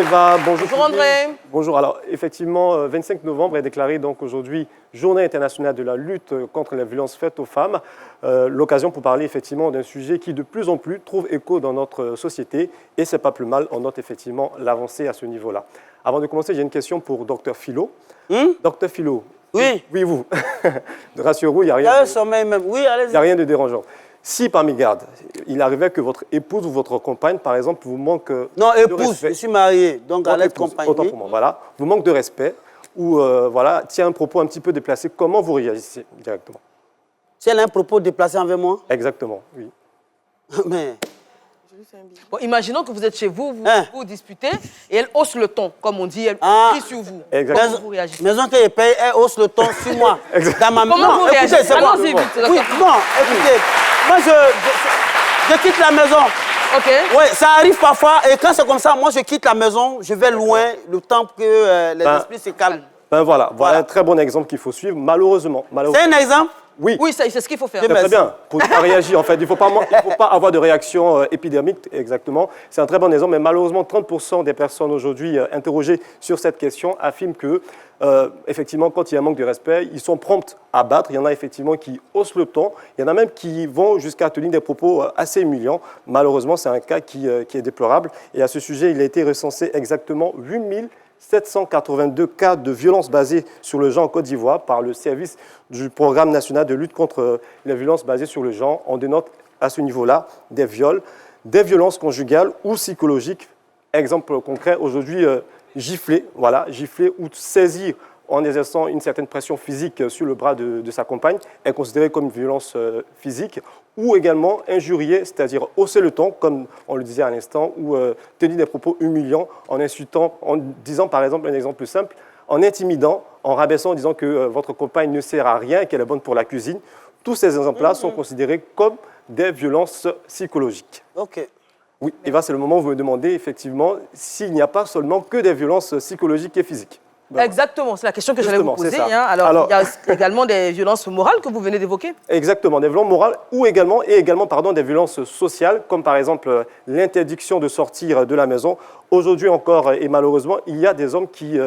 Eva, bonjour. Bonjour André. Bonjour. Alors, effectivement, 25 novembre est déclaré donc aujourd'hui Journée internationale de la lutte contre les violences faites aux femmes. L'occasion pour parler effectivement d'un sujet qui de plus en plus trouve écho dans notre société et c'est pas plus mal, on note effectivement l'avancée à ce niveau-là. Avant de commencer, j'ai une question pour Dr Philo. Dr Philo. Oui. Oui, vous. Rassurez-vous, il n'y a rien. Oui, allez-y. Il n'y a rien de dérangeant. Si parmi garde, il arrivait que votre épouse ou votre compagne, par exemple, vous manque Non, de épouse, respect. je suis marié, donc à l'aide compagne. Autant pour moi, voilà. Vous manque de respect ou voilà, tient un propos un petit peu déplacé, comment vous réagissez directement? Si elle a un propos déplacé envers moi? Exactement, oui. Mais... Bon, imaginons que vous êtes chez vous, vous vous disputez et elle hausse le ton, comme on dit, elle crie sur vous. Exactement. Comment vous réagissez? Maison qu'elle paye, elle hausse le ton sur moi. Dans ma... Comment vous réagissez? Allons-y vite. Oui, bon, écoutez, moi je quitte la maison. Ok. Oui, ça arrive parfois et quand c'est comme ça, moi je quitte la maison, je vais loin, le temps que les esprits se calment. Ben voilà un très bon exemple qu'il faut suivre, malheureusement. C'est un exemple? Oui. Oui, c'est ce qu'il faut faire. C'est très bien, pour ne pas réagir en fait. Il ne faut pas avoir de réaction épidermique, exactement. C'est un très bon exemple, mais malheureusement, 30% des personnes aujourd'hui interrogées sur cette question affirment que, effectivement, quand il y a un manque de respect, ils sont prompts à battre. Il y en a effectivement qui haussent le ton. Il y en a même qui vont jusqu'à tenir des propos assez humiliants. Malheureusement, c'est un cas qui est déplorable. Et à ce sujet, il a été recensé exactement 8782 cas de violences basées sur le genre en Côte d'Ivoire par le service du Programme national de lutte contre les violences basées sur le genre. On dénote à ce niveau-là des viols, des violences conjugales ou psychologiques. Exemple concret, aujourd'hui, gifler ou saisir en exerçant une certaine pression physique sur le bras de sa compagne est considéré comme une violence physique, ou également injurier, c'est-à-dire hausser le ton, comme on le disait à l'instant, ou tenir des propos humiliants en insultant, en disant par exemple un exemple simple, en intimidant, en rabaissant, en disant que votre compagne ne sert à rien et qu'elle est bonne pour la cuisine. Tous ces exemples-là sont considérés comme des violences psychologiques. Ok. Oui, Eva, c'est le moment où vous me demandez effectivement s'il n'y a pas seulement que des violences psychologiques et physiques. Exactement, c'est la question que j'allais vous poser. Alors, il y a également des violences morales que vous venez d'évoquer. Exactement, des violences morales ou également des violences sociales, comme par exemple l'interdiction de sortir de la maison. Aujourd'hui encore, et malheureusement, il y a des hommes qui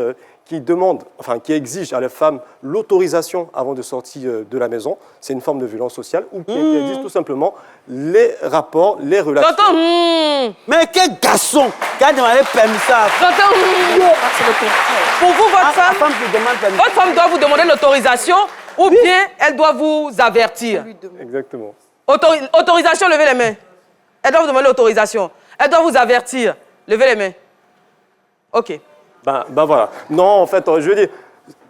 exigent à les femmes l'autorisation avant de sortir de la maison. C'est une forme de violence sociale, ou qui interdisent tout simplement les rapports, les relations. J'entends. Mais quel garçon qui a demandé permis ça? J'entends. Pour vous, votre femme doit vous demander l'autorisation ou bien elle doit vous avertir. Exactement. Autorisation, levez les mains. Elle doit vous demander l'autorisation. Elle doit vous avertir. Levez les mains. OK. Ben voilà. Non, en fait, je veux dire,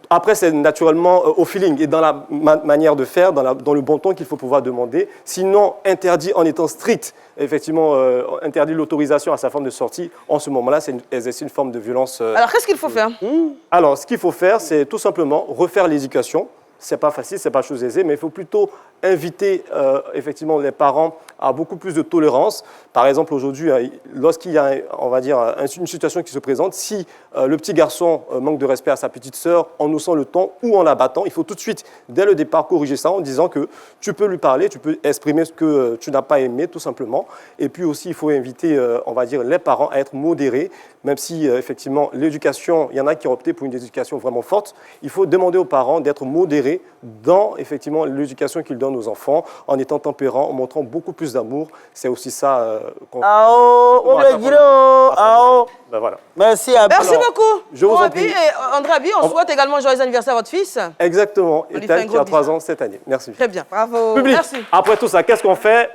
après, c'est naturellement au feeling et dans la manière de faire, dans le bon ton qu'il faut pouvoir demander. Sinon, interdit en étant strict, effectivement, interdit l'autorisation à sa femme de sortie. En ce moment-là, c'est une forme de violence. Alors, qu'est-ce qu'il faut faire? Alors, ce qu'il faut faire, c'est tout simplement refaire l'éducation. C'est pas facile, c'est pas chose aisée, mais il faut plutôt inviter effectivement les parents à beaucoup plus de tolérance. Par exemple, aujourd'hui, lorsqu'il y a, on va dire, une situation qui se présente, si le petit garçon manque de respect à sa petite sœur en haussant le ton ou en la battant, il faut tout de suite, dès le départ, corriger ça en disant que tu peux lui parler, tu peux exprimer ce que tu n'as pas aimé, tout simplement. Et puis aussi, il faut inviter, on va dire, les parents à être modérés, même si, effectivement, l'éducation, il y en a qui ont opté pour une éducation vraiment forte. Il faut demander aux parents d'être modérés dans, effectivement, l'éducation qu'ils donnent aux enfants, en étant tempérants, en montrant beaucoup plus d'amour. C'est aussi ça qu'on... Ben voilà. Merci beaucoup. Je vous en prie. Et André Abi, on souhaite également joyeux anniversaire à votre fils. Exactement. On lui fait un Ethan qui a 3 ans cette année. Merci. Très bien. Bravo. Public. Merci. Après tout ça, qu'est-ce qu'on fait?